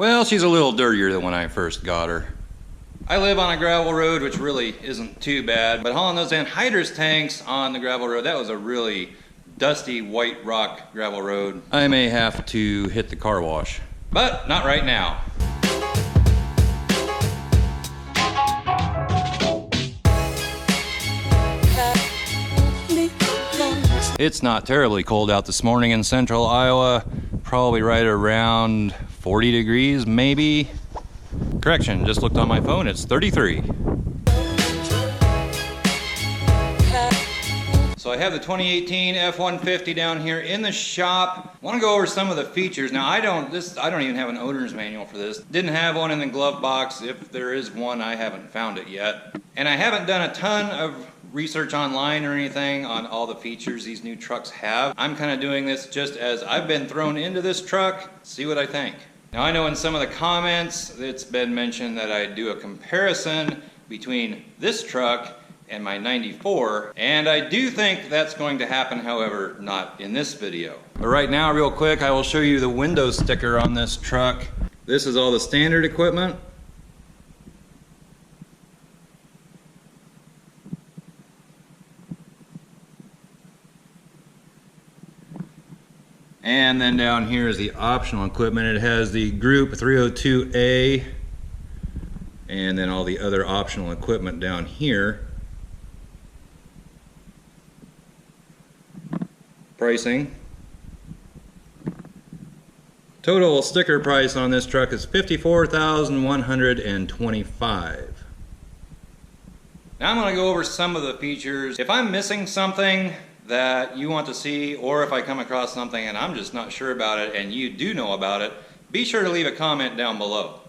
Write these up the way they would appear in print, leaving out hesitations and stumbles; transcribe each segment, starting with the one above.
Well, she's a little dirtier than when I first got her. I live on a gravel road, which really isn't too bad, but hauling those anhydrous tanks on the gravel road, that was a really dusty white rock gravel road. I may have to hit the car wash, but not right now. It's not terribly cold out this morning in central Iowa, probably right around 40 degrees maybe. Correction, just looked on my phone, it's 33. So I have the 2018 F150 down here in the shop. I want to go over some of the features. Now I don't even have an owner's manual for this. Didn't have one in the glove box. If there is one, I haven't found it yet. And I haven't done a ton of research online or anything on all the features these new trucks have. I'm kind of doing this just as I've been thrown into this truck, see what I think. Now I know in some of the comments it's been mentioned that I do a comparison between this truck and my 94, and I do think that's going to happen, however, not in this video. But right now, real quick, I will show you the window sticker on this truck. This is all the standard equipment. And then down here is the optional equipment. It has the Group 302A and then all the other optional equipment down here. Pricing. Total sticker price on this truck is $54,125. Now I'm going to go over some of the features. If I'm missing something that you want to see, or if I come across something and I'm just not sure about it and you do know about it, be sure to leave a comment down below.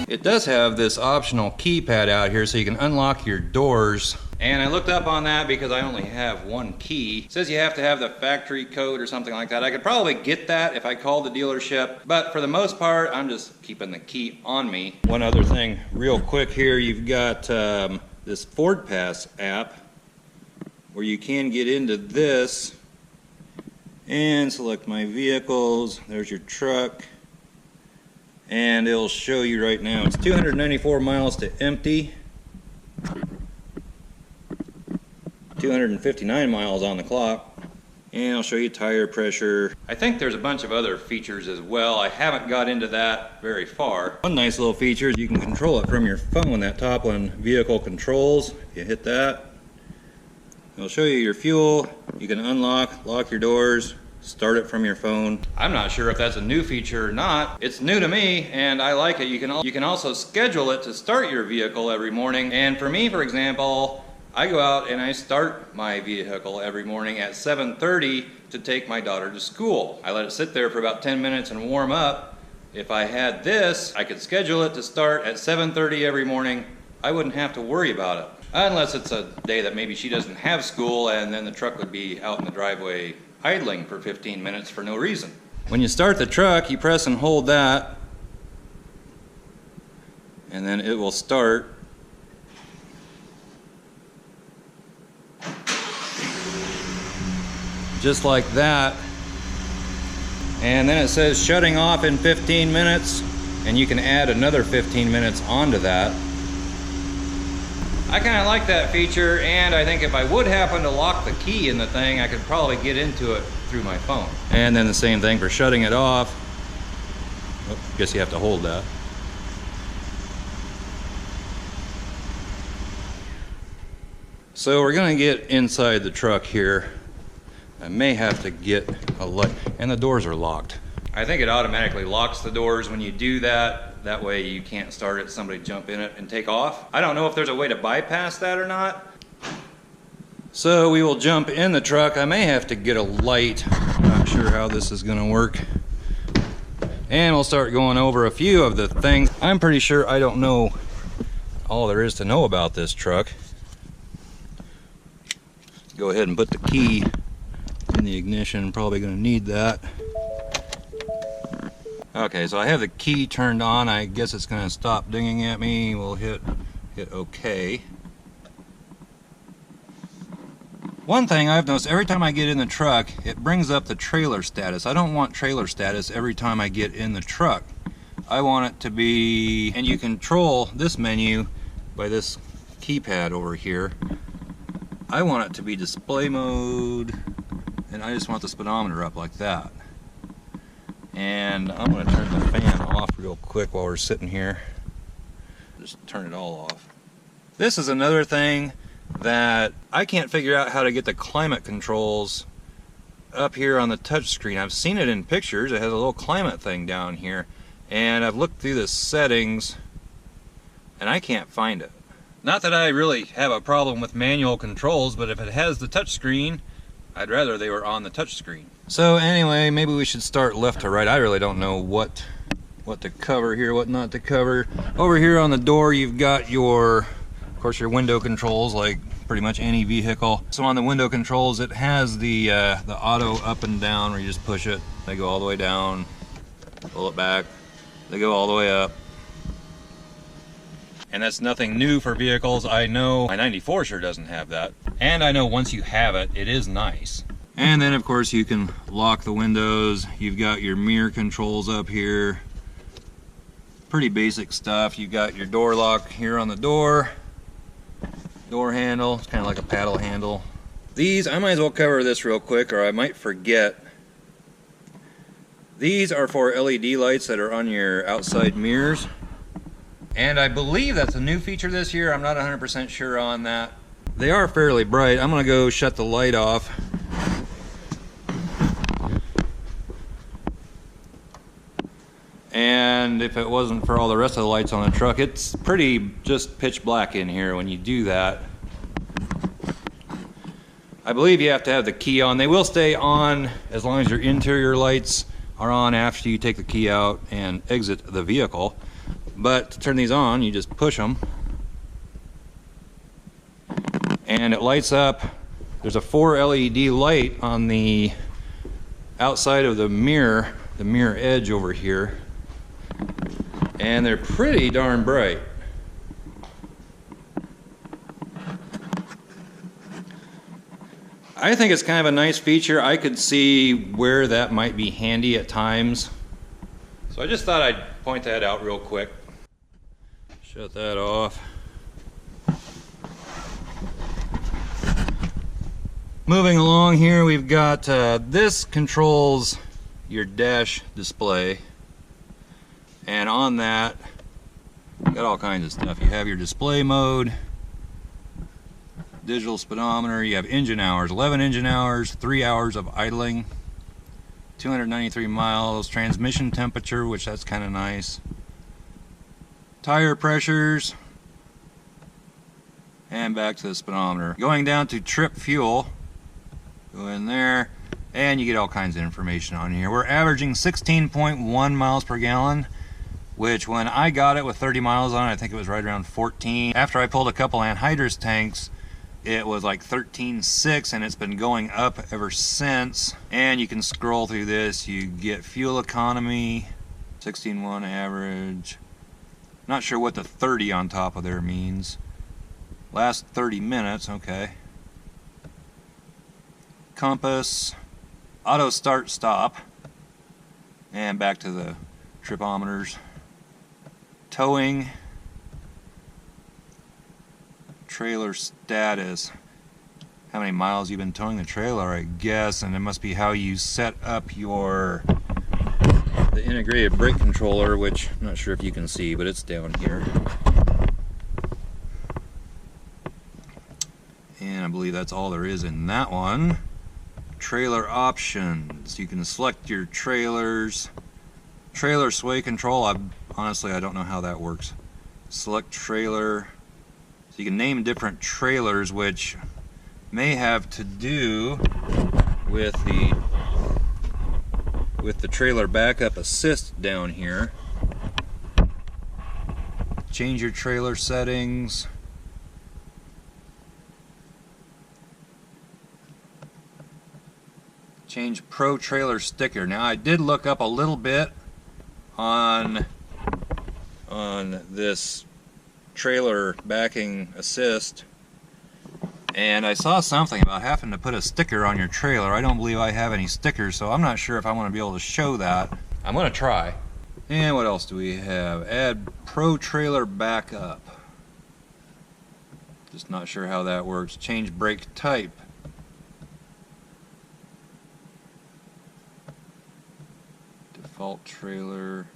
It does have this optional keypad out here so you can unlock your doors. And I looked up on that because I only have one key. It says you have to have the factory code or something like that. I could probably get that if I called the dealership, but for the most part, I'm just keeping the key on me. One other thing real quick here, you've got this Ford Pass app where you can get into this and select my vehicles. There's your truck. And it'll show you right now, it's 294 miles to empty, 259 miles on the clock, and I'll show you tire pressure. I think there's a bunch of other features as well. I haven't got into that very far. One nice little feature is you can control it from your phone, that top one, vehicle controls. If you hit that, it'll show you your fuel. You can unlock, lock your doors, start it from your phone. I'm not sure if that's a new feature or not. It's new to me and I like it. You can also schedule it to start your vehicle every morning. And for me, for example, I go out and I start my vehicle every morning at 7:30 to take my daughter to school. I let it sit there for about 10 minutes and warm up. If I had this, I could schedule it to start at 7:30 every morning. I wouldn't have to worry about it. Unless it's a day that maybe she doesn't have school and then the truck would be out in the driveway idling for 15 minutes for no reason. When you start the truck, you press and hold that, and then it will start. Just like that. And then it says shutting off in 15 minutes, and you can add another 15 minutes onto that. I kind of like that feature, and I think if I would happen to lock the key in the thing, I could probably get into it through my phone. And then the same thing for shutting it off. Oh, guess you have to hold that. So we're gonna get inside the truck here. I may have to get a light, and the doors are locked. I think it automatically locks the doors when you do that. That way you can't start it, somebody jump in it and take off. I don't know if there's a way to bypass that or not. So we will jump in the truck. I may have to get a light. I'm not sure how this is gonna work. And we'll start going over a few of the things. I'm pretty sure I don't know all there is to know about this truck. Go ahead and put the key in the ignition. Probably gonna need that. Okay, so I have the key turned on. I guess it's gonna stop dinging at me. We'll hit OK. One thing I've noticed, every time I get in the truck, it brings up the trailer status. I don't want trailer status every time I get in the truck. I want it to be, and you control this menu by this keypad over here. I want it to be display mode, and I just want the speedometer up like that. And I'm going to turn the fan off real quick while we're sitting here. Just turn it all off. This is another thing that I can't figure out how to get the climate controls up here on the touch screen. I've seen it in pictures. It has a little climate thing down here, and I've looked through the settings and I can't find it. Not that I really have a problem with manual controls, but if it has the touch screen, I'd rather they were on the touch screen. So anyway, maybe we should start left to right. I really don't know what to cover here, what not to cover. Over here on the door, you've got your, of course, your window controls, like pretty much any vehicle. So on the window controls, it has the auto up and down, where you just push it. They go all the way down, pull it back, they go all the way up. And that's nothing new for vehicles. I know my 94 sure doesn't have that. And I know once you have it, it is nice. And then of course you can lock the windows. You've got your mirror controls up here. Pretty basic stuff. You've got your door lock here on the door. Door handle, it's kind of like a paddle handle. These, I might as well cover this real quick or I might forget. These are for LED lights that are on your outside mirrors. And I believe that's a new feature this year. I'm not 100% sure on that. They are fairly bright. I'm gonna go shut the light off. And if it wasn't for all the rest of the lights on the truck, it's pretty just pitch black in here when you do that. I believe you have to have the key on. They will stay on as long as your interior lights are on after you take the key out and exit the vehicle. But to turn these on, you just push them and it lights up. There's a 4 LED light on the outside of the mirror edge over here, and they're pretty darn bright. I think it's kind of a nice feature. I could see where that might be handy at times. So I just thought I'd point that out real quick. Shut that off. Moving along here, we've got this controls your dash display, and on that you got all kinds of stuff. You have your display mode, digital speedometer, you have engine hours, 11 engine hours, 3 hours of idling, 293 miles, transmission temperature, which that's kind of nice, tire pressures, and back to the speedometer. Going down to trip fuel, go in there, and you get all kinds of information on here. We're averaging 16.1 miles per gallon, which when I got it with 30 miles on it, I think it was right around 14. After I pulled a couple anhydrous tanks, it was like 13.6, and it's been going up ever since. And you can scroll through this, you get fuel economy, 16.1 average. Not sure what the 30 on top of there means. Last 30 minutes, okay. Compass, auto start stop, and back to the tripometers. Towing, trailer status, how many miles you've been towing the trailer, I guess, and it must be how you set up the integrated brake controller, which I'm not sure if you can see, but it's down here. And I believe that's all there is in that one. Trailer options, you can select your trailers. Trailer sway control, honestly I don't know how that works. Select trailer, so you can name different trailers, which may have to do with the trailer backup assist down here. Change your trailer settings. Change Pro Trailer Sticker. Now I did look up a little bit on this trailer backing assist, And I saw something about having to put a sticker on your trailer. I don't believe I have any stickers, so I'm not sure if I want to be able to show that. I'm going to try. And what else do we have? Add Pro Trailer Backup. Just not sure how that works. Change brake type. Default trailer.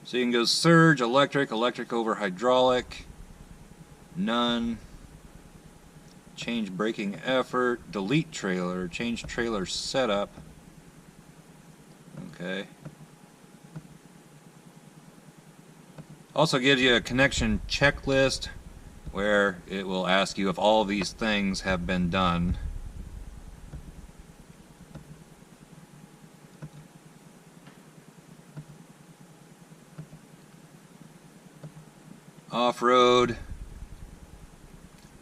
So you can go surge, electric, electric over hydraulic, none. Change braking effort, delete trailer, change trailer setup. Okay. Also gives you a connection checklist where it will ask you if all these things have been done. Off-road.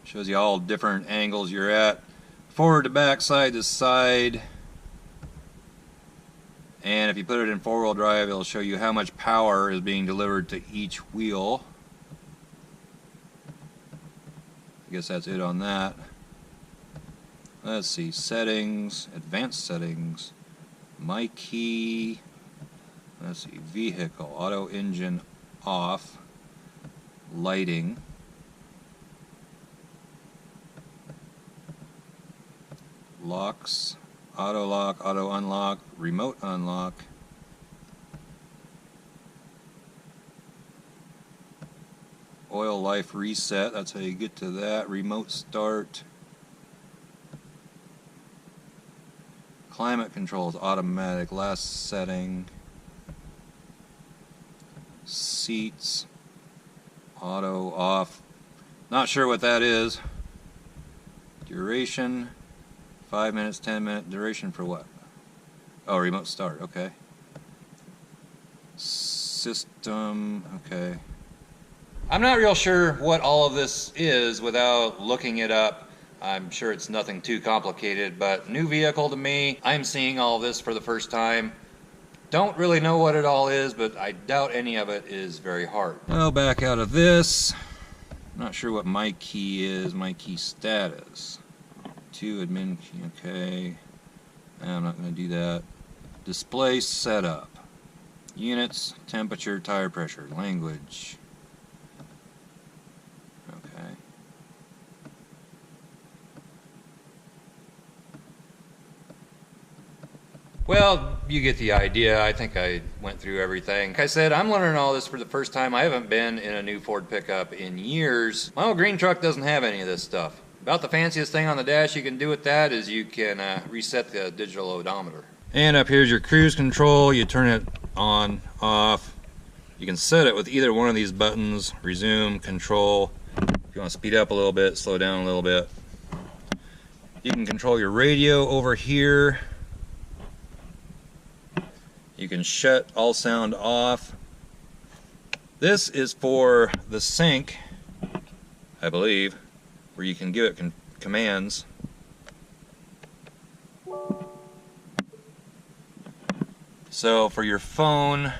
Shows you all different angles you're at. Forward to back, side to side. And if you put it in four-wheel drive, it'll show you how much power is being delivered to each wheel. I guess that's it on that. Let's see, settings, advanced settings, my key, let's see, vehicle, auto engine off, lighting, locks, auto lock, auto unlock, remote unlock, oil life reset, that's how you get to that, remote start, climate control is automatic, last setting, seats, auto off, not sure what that is, duration, 5 minutes, 10 minute duration for what? Oh, remote start, okay. System, okay. I'm not real sure what all of this is without looking it up. I'm sure it's nothing too complicated, but new vehicle to me. I'm seeing all this for the first time. Don't really know what it all is, but I doubt any of it is very hard. Well, back out of this. Not sure what my key is, my key status. To admin key, okay. I'm not going to do that. Display setup. Units, temperature, tire pressure, language. Okay. Well, you get the idea. I think I went through everything. Like I said, I'm learning all this for the first time. I haven't been in a new Ford pickup in years. My old green truck doesn't have any of this stuff. About the fanciest thing on the dash you can do with that is you can reset the digital odometer. And up here's your cruise control. You turn it on, off. You can set it with either one of these buttons. Resume, control. If you want to speed up a little bit, slow down a little bit. You can control your radio over here. You can shut all sound off. This is for the sync, I believe, where you can give it commands. So for your phone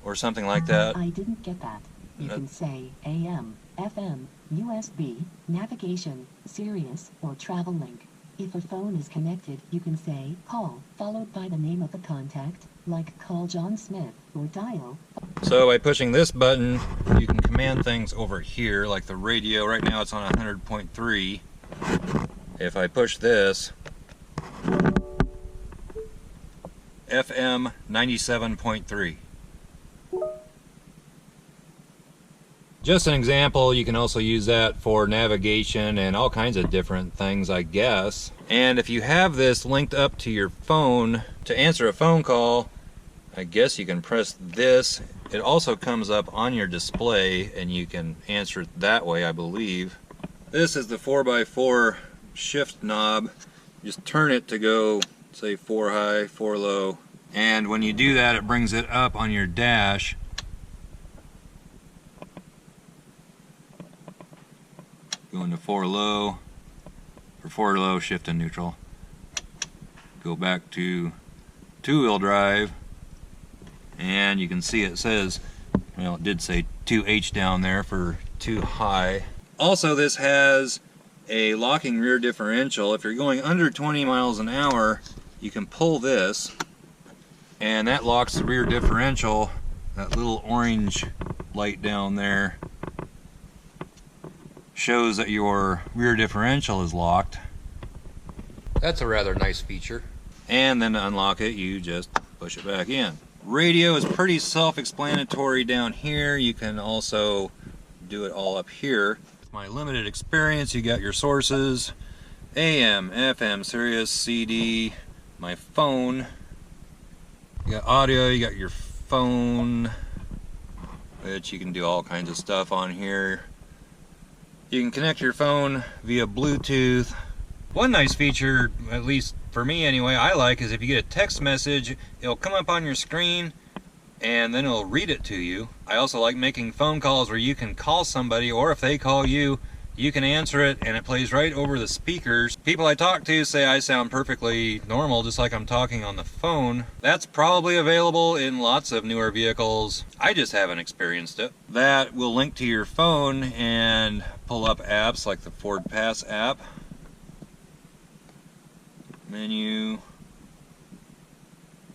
or something like that. I didn't get that. You can say AM, FM, USB, navigation, Sirius, or travel link. If a phone is connected, you can say call, followed by the name of the contact, like call John Smith, or dial. So by pushing this button, you can command things over here, like the radio. Right now it's on 100.3. If I push this, FM 97.3. Just an example, you can also use that for navigation and all kinds of different things, I guess. And if you have this linked up to your phone to answer a phone call, I guess you can press this. It also comes up on your display and you can answer it that way, I believe. This is the 4x4 shift knob. Just turn it to go, say 4 high, 4 low. And when you do that, it brings it up on your dash. Go into 4 low. For 4 low, shift and neutral. Go back to 2-wheel drive. And you can see it says, well, it did say 2H down there for 2 high. Also, this has a locking rear differential. If you're going under 20 miles an hour, you can pull this, and that locks the rear differential. That little orange light down there shows that your rear differential is locked. That's a rather nice feature. And then to unlock it, you just push it back in. Radio is pretty self-explanatory down here. You can also do it all up here. With my limited experience, you got your sources, AM, FM, Sirius, CD, my phone. You got audio, you got your phone, which you can do all kinds of stuff on here. You can connect your phone via Bluetooth. One nice feature, at least for me anyway, I like, is if you get a text message, it'll come up on your screen and then it'll read it to you. I also like making phone calls where you can call somebody, or if they call you, you can answer it and it plays right over the speakers. People I talk to say I sound perfectly normal, just like I'm talking on the phone. That's probably available in lots of newer vehicles. I just haven't experienced it. That will link to your phone and pull up apps like the Ford Pass app. Menu,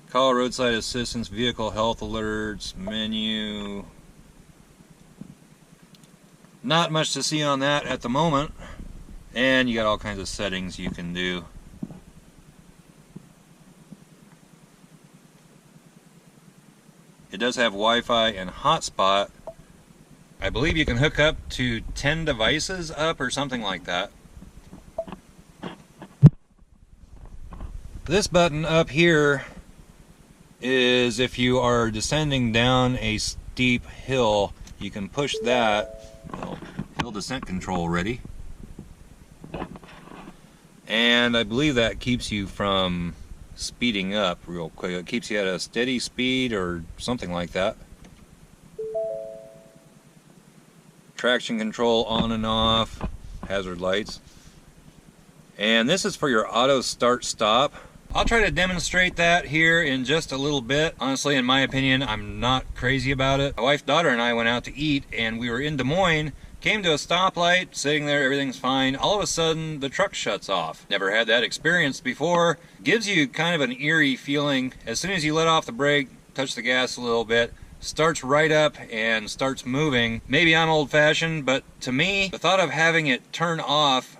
call roadside assistance, vehicle health alerts, menu. Not much to see on that at the moment, and you got all kinds of settings you can do. It does have Wi-Fi and hotspot. I believe you can hook up to 10 devices up or something like that. This button up here is if you are descending down a steep hill, you can push that. Hill descent control ready. And I believe that keeps you from speeding up real quick. It keeps you at a steady speed or something like that. Traction control on and off, hazard lights. And this is for your auto start stop. I'll try to demonstrate that here in just a little bit. Honestly, in my opinion, I'm not crazy about it. My wife, daughter, and I went out to eat, and we were in Des Moines, came to a stoplight, sitting there, everything's fine. All of a sudden, the truck shuts off. Never had that experience before. Gives you kind of an eerie feeling. As soon as you let off the brake, touch the gas a little bit, starts right up and starts moving. Maybe I'm old-fashioned, but to me, the thought of having it turn off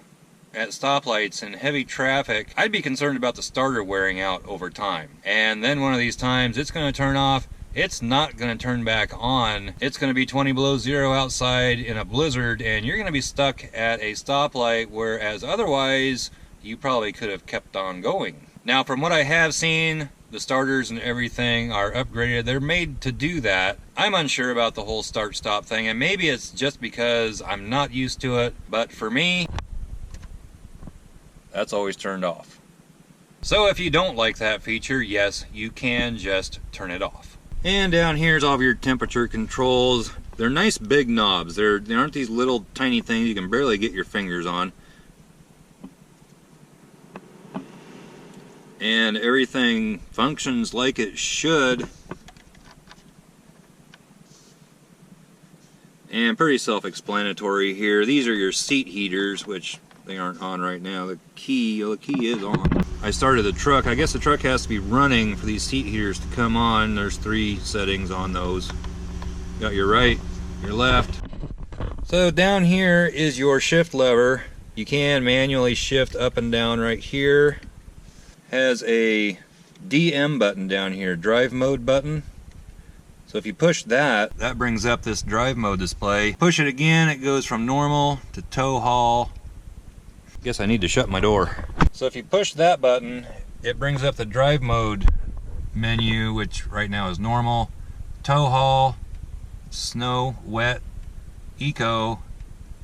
at stoplights and heavy traffic, I'd be concerned about the starter wearing out over time. And then one of these times it's going to turn off, it's not going to turn back on. It's going to be 20 below zero outside in a blizzard, and you're going to be stuck at a stoplight, whereas otherwise you probably could have kept on going. Now, from what I have seen, the starters and everything are upgraded. They're made to do that. I'm unsure about the whole start-stop thing, and maybe it's just because I'm not used to it, but for me, that's always turned off. So if you don't like that feature, yes, you can just turn it off. And down here's all of your temperature controls. They're nice big knobs. They aren't these little tiny things you can barely get your fingers on. And everything functions like it should. And pretty self-explanatory here. These are your seat heaters, which they aren't on right now. The key is on. I started the truck. I guess the truck has to be running for these seat heaters to come on. There's 3 settings on those. Got your right, your left. So down here is your shift lever. You can manually shift up and down right here. Has a DM button down here, drive mode button. So if you push that, that brings up this drive mode display. Push it again, it goes from normal to tow haul. Guess I need to shut my door. So if you push that button, it brings up the drive mode menu, which right now is normal, tow haul, snow, wet, eco,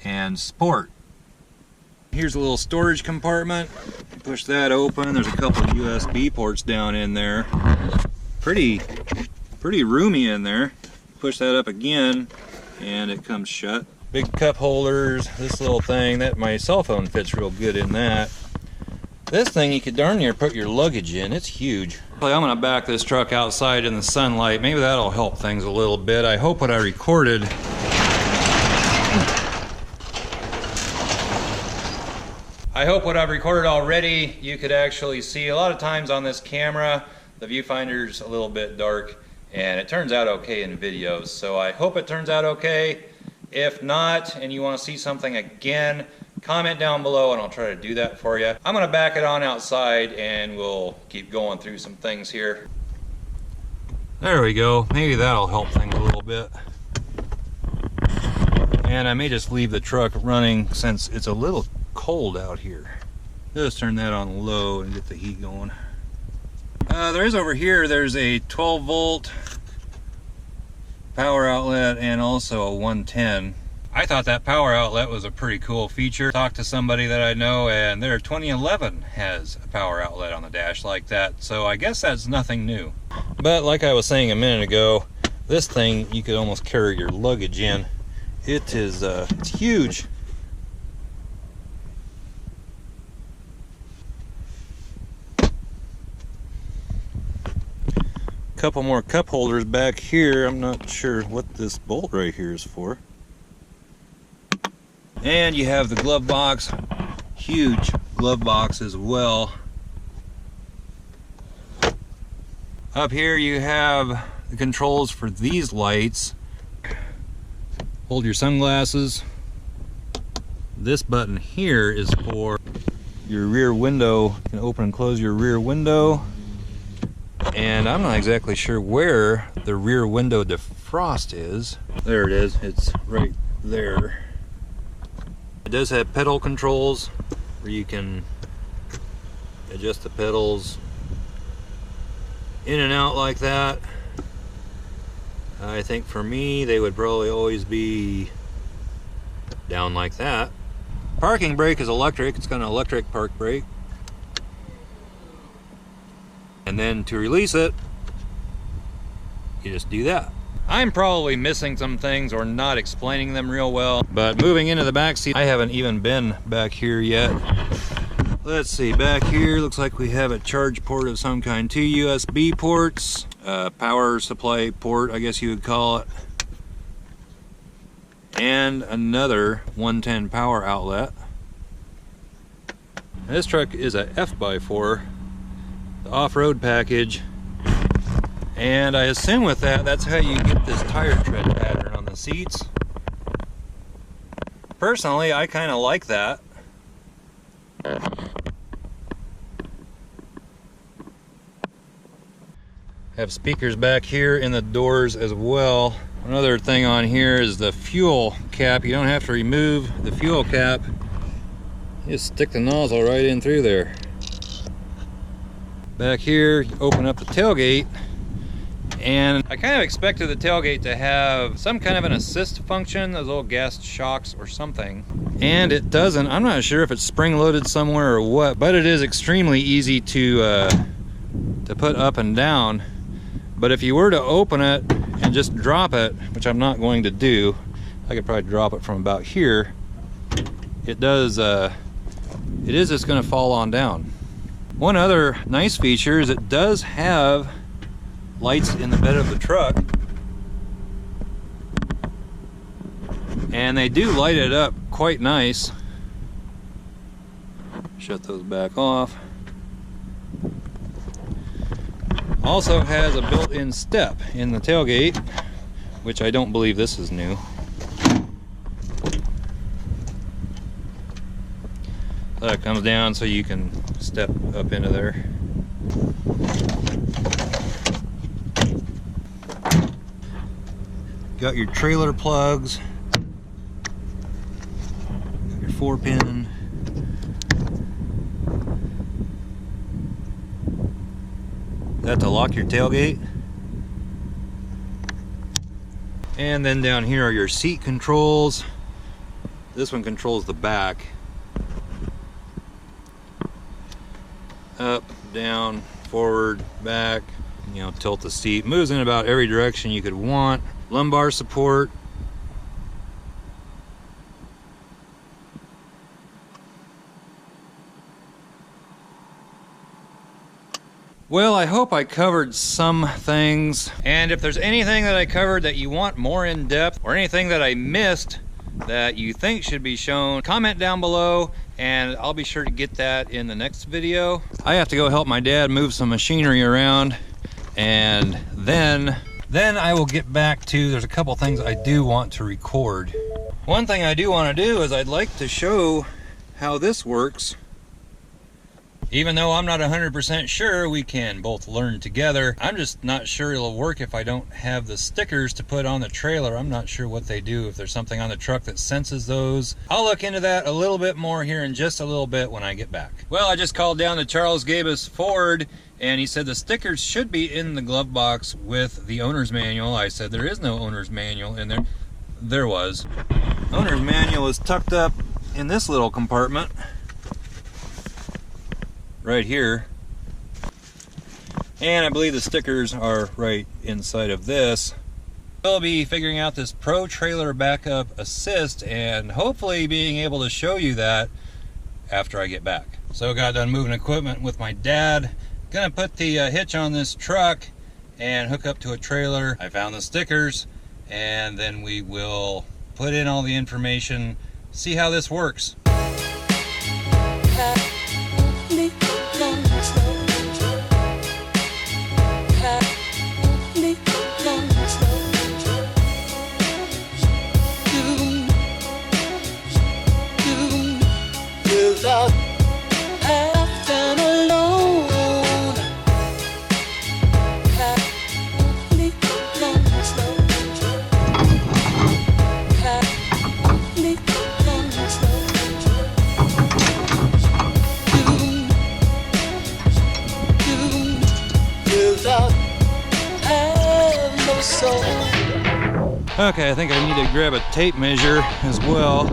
and sport. Here's a little storage compartment. Push that open. There's a couple of USB ports down in there. Pretty roomy in there. Push that up again and it comes shut. Big cup holders, this little thing, that my cell phone fits real good in that. This thing you could darn near put your luggage in, it's huge. I'm gonna back this truck outside in the sunlight, maybe that'll help things a little bit. I hope what I recorded I hope what I've recorded already you could actually see. A lot of times on this camera the viewfinder's a little bit dark and it turns out okay in videos, so I hope it turns out okay. If not, and you want to see something again, comment down below and I'll try to do that for you. I'm going to back it on outside and we'll keep going through some things here. There we go. Maybe that'll help things a little bit. And I may just leave the truck running since it's a little cold out here. Just turn that on low and get the heat going. There is over here, there's a 12 volt power outlet and also a 110. I thought that power outlet was a pretty cool feature. Talked to somebody that I know and their 2011 has a power outlet on the dash like that, so I guess that's nothing new. But like I was saying a minute ago, this thing you could almost carry your luggage in. It is it's huge. Couple more cup holders back here. I'm not sure what this bolt right here is for. And you have the glove box, huge glove box as well. Up here you have the controls for these lights. Hold your sunglasses. This button here is for your rear window. You can open and close your rear window. And I'm not exactly sure where the rear window defrost is. There it is, it's right there. It does have pedal controls where you can adjust the pedals in and out like that. I think for me they would probably always be down like that. Parking brake is electric, it's got an electric park brake. And then to release it, you just do that. I'm probably missing some things or not explaining them real well, but moving into the back seat, I haven't even been back here yet. Let's see, back here looks like we have a charge port of some kind, 2 USB ports, power supply port, I guess you would call it, and another 110 power outlet. And this truck is a F4, the off-road package, and I assume with that, that's how you get this tire tread pattern on the seats. Personally, I kind of like that. Have speakers back here in the doors as well. Another thing on here is the fuel cap. You don't have to remove the fuel cap. You just stick the nozzle right in through there. Back here, you open up the tailgate, and I kind of expected the tailgate to have some kind of an assist function, those little gas shocks or something, and it doesn't. I'm not sure if it's spring-loaded somewhere or what, but it is extremely easy to put up and down. But if you were to open it and just drop it, which I'm not going to do, I could probably drop it from about here, it is just going to fall on down. One other nice feature is it does have lights in the bed of the truck, and they do light it up quite nice. Shut those back off. Also has a built-in step in the tailgate, which I don't believe this is new. That comes down so you can step up into there. Got your trailer plugs, got your 4-pin. That to lock your tailgate. And then down here are your seat controls. This one controls the back. Up, down, forward, back, you know, tilt the seat. Moves in about every direction you could want. Lumbar support. Well, I hope I covered some things, and if there's anything that I covered that you want more in depth or anything that I missed, that you think should be shown, comment down below and I'll be sure to get that in the next video. I have to go help my dad move some machinery around, and then I will get back to, there's a couple things I do want to record. One thing I do want to do is I'd like to show how this works. Even though I'm not 100% sure, we can both learn together. I'm just not sure it'll work if I don't have the stickers to put on the trailer. I'm not sure what they do, if there's something on the truck that senses those. I'll look into that a little bit more here in just a little bit when I get back. Well, I just called down to Charles Gabus Ford, and he said the stickers should be in the glove box with the owner's manual. I said there is no owner's manual in there. There was. Owner's manual is tucked up in this little compartment right here, and I believe the stickers are right inside of this. We'll be figuring out this Pro Trailer Backup Assist and hopefully being able to show you that after I get back. So got done moving equipment with my dad. Gonna put the hitch on this truck and hook up to a trailer. I found the stickers, and then we will put in all the information, see how this works. Okay, I think I need to grab a tape measure as well.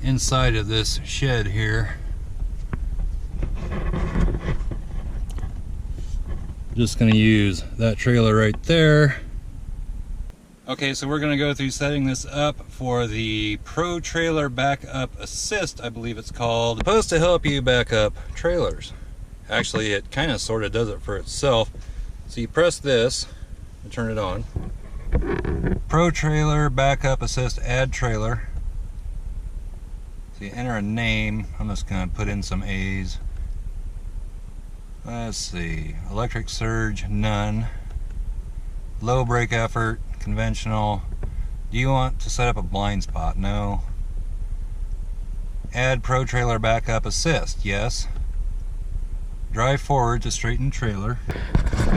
Inside of this shed here, just going to use that trailer right there. Okay, so we're going to go through setting this up for the Pro Trailer Backup Assist, I believe it's called. It's supposed to help you back up trailers. Actually, it kind of sort of does it for itself. So you press this and turn it on. Pro Trailer Backup Assist, add trailer. So you enter a name. I'm just going to put in some A's. Let's see, electric surge, none. Low brake effort, conventional. Do you want to set up a blind spot? No. Add Pro Trailer Backup Assist, yes. Drive forward to straighten trailer.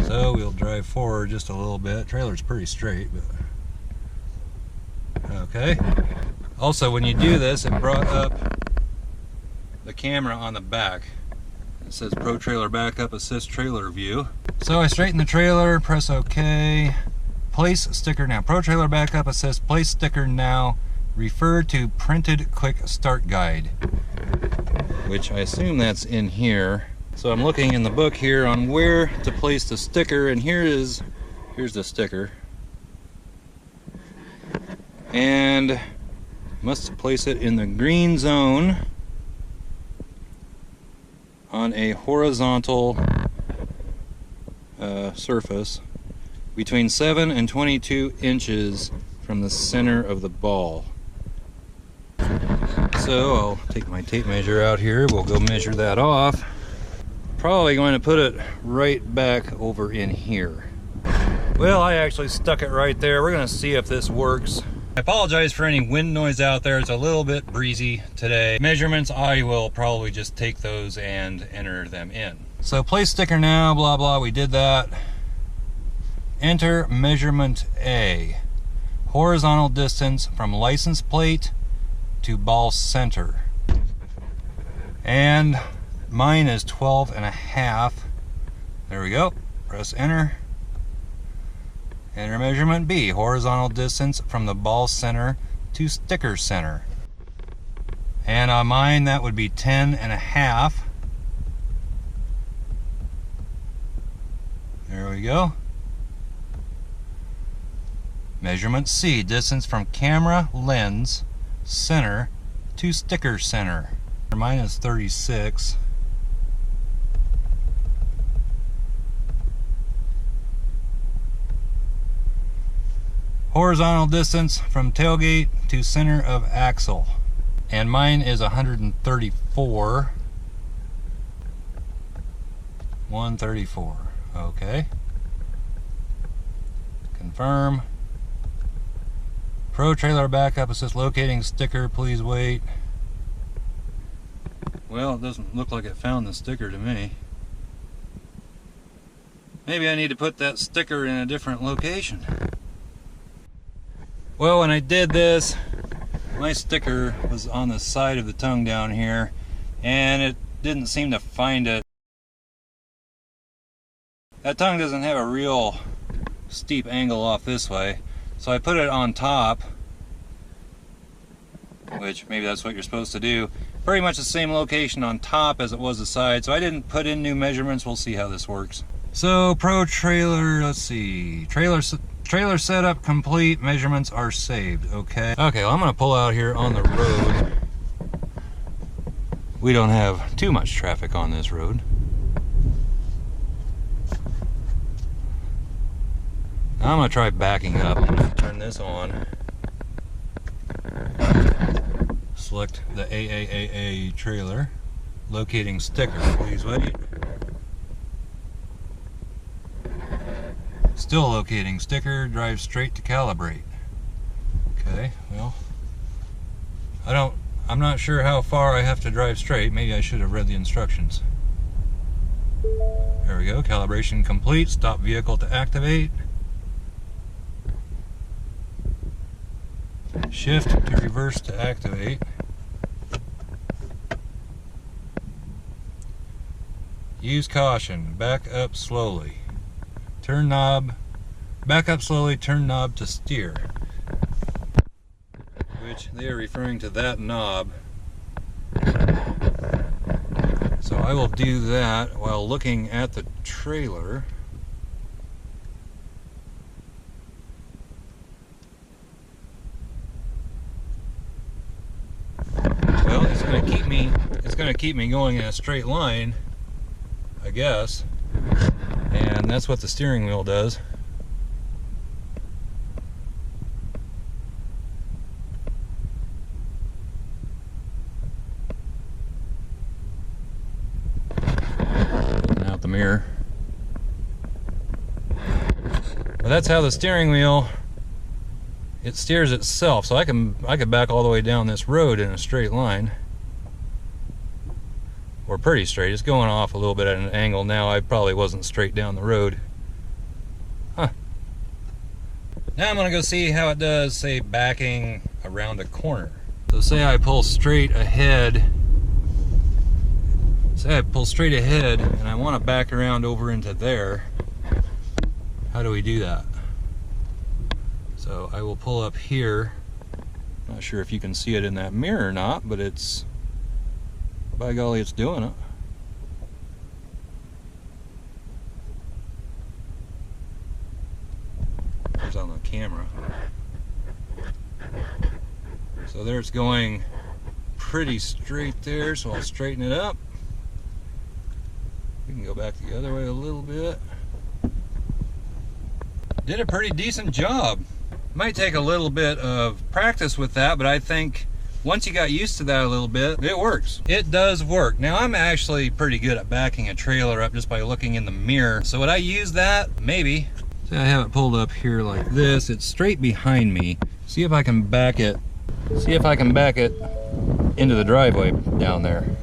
So we'll drive forward just a little bit. Trailer's pretty straight, but okay. Also, when you do this, it brought up the camera on the back. It says Pro Trailer Backup Assist Trailer View. So I straighten the trailer, press OK. Place sticker now. Pro Trailer Backup Assist, place sticker now. Refer to printed quick start guide. Which I assume that's in here. So I'm looking in the book here on where to place the sticker, and here's the sticker. And must place it in the green zone on a horizontal surface between 7 and 22 inches from the center of the ball. So I'll take my tape measure out here. We'll go measure that off. Probably going to put it right back over in here. Well, I actually stuck it right there. We're going to see if this works. I apologize for any wind noise out there. It's a little bit breezy today. Measurements, I will probably just take those and enter them in. So place sticker now, blah, blah, we did that. Enter measurement A. Horizontal distance from license plate to ball center. And mine is 12.5. There we go. Press enter. Enter measurement B, horizontal distance from the ball center to sticker center. And on mine, that would be 10.5. we go. Measurement C, distance from camera lens center to sticker center. Mine is 36. Horizontal distance from tailgate to center of axle. And mine is 134. 134. Okay. Confirm. Pro trailer backup assist locating sticker, please wait. Well, it doesn't look like it found the sticker to me. Maybe I need to put that sticker in a different location. Well, when I did this, my sticker was on the side of the tongue down here, and it didn't seem to find it. That tongue doesn't have a real steep angle off this way, so I put it on top, which maybe that's what you're supposed to do. Pretty much the same location on top as it was the side, so I didn't put in new measurements. We'll see how this works. So, pro trailer, let's see, trailer setup complete, measurements are saved. Okay, well, I'm gonna pull out here on the road. We don't have too much traffic on this road. Now I'm gonna try backing up. Turn this on. Select the AAAA trailer. Locating sticker, please wait. Still locating sticker, drive straight to calibrate. Okay, well, I'm not sure how far I have to drive straight. Maybe I should have read the instructions. There we go, calibration complete. Stop vehicle to activate. Shift to reverse to activate. Use caution, back up slowly. Turn knob, back up slowly, turn knob to steer. Which they are referring to that knob. So I will do that while looking at the trailer. Well, it's going to keep me going in a straight line, I guess. And that's what the steering wheel does. Pulling out the mirror. But that's how the steering wheel, it steers itself. So I could back all the way down this road in a straight line. Or pretty straight. It's going off a little bit at an angle now. I probably wasn't straight down the road. Huh. Now I'm going to go see how it does, say, backing around a corner. So say I pull straight ahead. Say I pull straight ahead and I want to back around over into there. How do we do that? So I will pull up here. Not sure if you can see it in that mirror or not, but it's, by golly, it's doing it. There's on the camera. So there it's going pretty straight there, so I'll straighten it up. We can go back the other way a little bit. Did a pretty decent job. Might take a little bit of practice with that, but I think once you got used to that a little bit, it works. It does work. Now, I'm actually pretty good at backing a trailer up just by looking in the mirror. So would I use that? Maybe. See, I have it pulled up here like this. It's straight behind me. See if I can back it. See if I can back it into the driveway down there.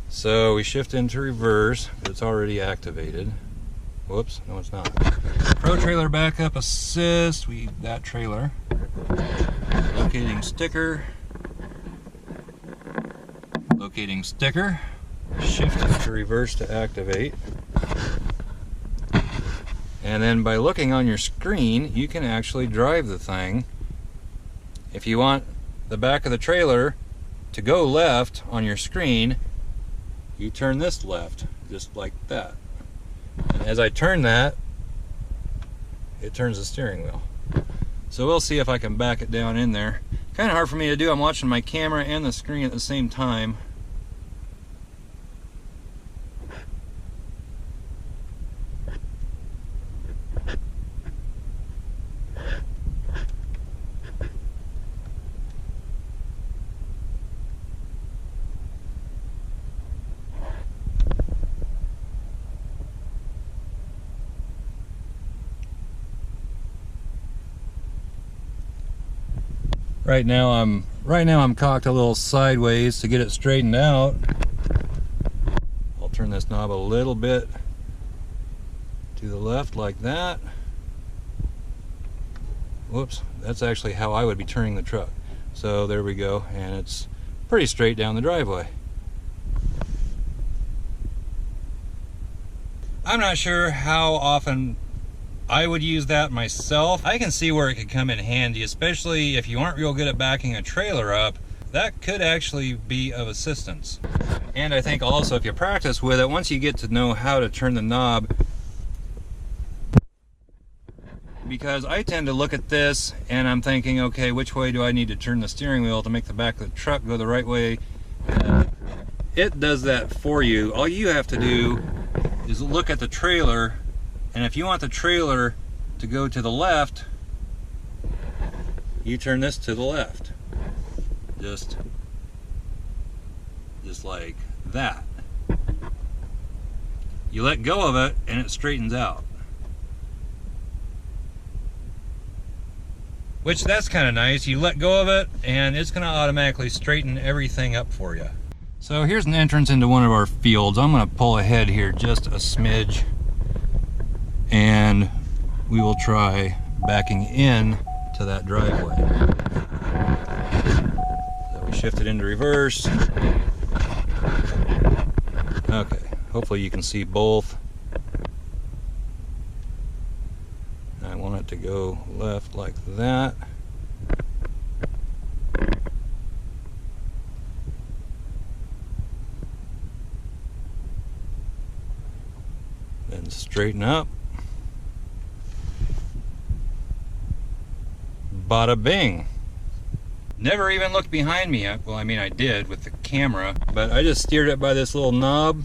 So we shift into reverse, but it's already activated. Whoops, no it's not. Pro trailer backup assist, that trailer. Locating sticker. Locating sticker. Shift to reverse to activate. And then by looking on your screen, you can actually drive the thing. If you want the back of the trailer to go left on your screen, you turn this left, just like that. And as I turn that, it turns the steering wheel. So we'll see if I can back it down in there. Kind of hard for me to do. I'm watching my camera and the screen at the same time. Right now I'm cocked a little sideways to get it straightened out. I'll turn this knob a little bit to the left like that. Whoops, that's actually how I would be turning the truck. So there we go, and it's pretty straight down the driveway. I'm not sure how often I would use that myself. I can see where it could come in handy, especially if you aren't real good at backing a trailer up. That could actually be of assistance. And I think also if you practice with it, once you get to know how to turn the knob, because I tend to look at this and I'm thinking, okay, which way do I need to turn the steering wheel to make the back of the truck go the right way? It does that for you. All you have to do is look at the trailer, and if you want the trailer to go to the left, you turn this to the left. Just like that. You let go of it and it straightens out. Which, that's kind of nice. You let go of it and it's going to automatically straighten everything up for you. So here's an entrance into one of our fields. I'm going to pull ahead here just a smidge, and we will try backing in to that driveway. So we shift it into reverse. Okay, hopefully you can see both. I want it to go left like that. Then straighten up. Bada bing. Never even looked behind me. Well, I mean, I did with the camera, but I just steered it by this little knob,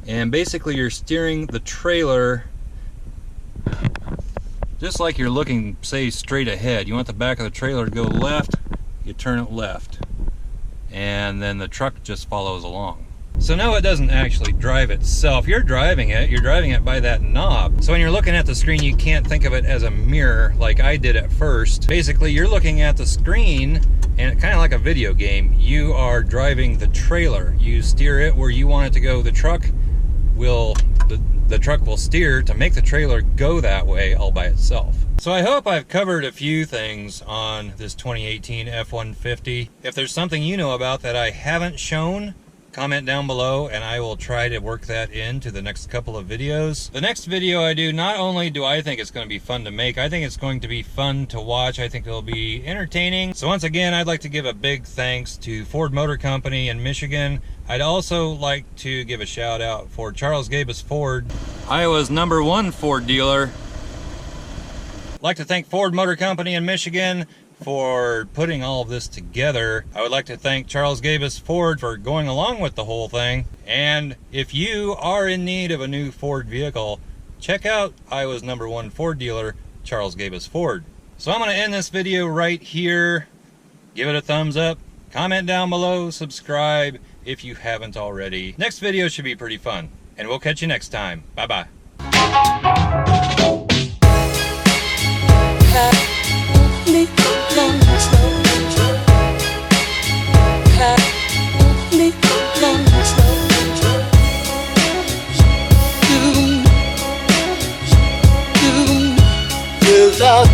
and basically you're steering the trailer just like you're looking, say, straight ahead. You want the back of the trailer to go left, you turn it left, and then the truck just follows along. So no, it doesn't actually drive itself. You're driving it by that knob. So when you're looking at the screen, you can't think of it as a mirror like I did at first. Basically, you're looking at the screen, and kind of like a video game, you are driving the trailer. You steer it where you want it to go. The truck will steer to make the trailer go that way all by itself. So I hope I've covered a few things on this 2018 F-150. If there's something you know about that I haven't shown, comment down below and I will try to work that into the next couple of videos. The next video I do, not only do I think it's going to be fun to make, I think it's going to be fun to watch. I think it'll be entertaining. So once again, I'd like to give a big thanks to Ford Motor Company in Michigan. I'd also like to give a shout out for Charles Gabus Ford, Iowa's #1 Ford dealer. I'd like to thank Ford Motor Company in Michigan for putting all of this together. I would like to thank Charles Gabus Ford for going along with the whole thing. And if you are in need of a new Ford vehicle, check out Iowa's #1 Ford dealer, Charles Gabus Ford. So I'm going to end this video right here. Give it a thumbs up, comment down below, subscribe if you haven't already. Next video should be pretty fun, and we'll catch you next time. Bye-bye. Without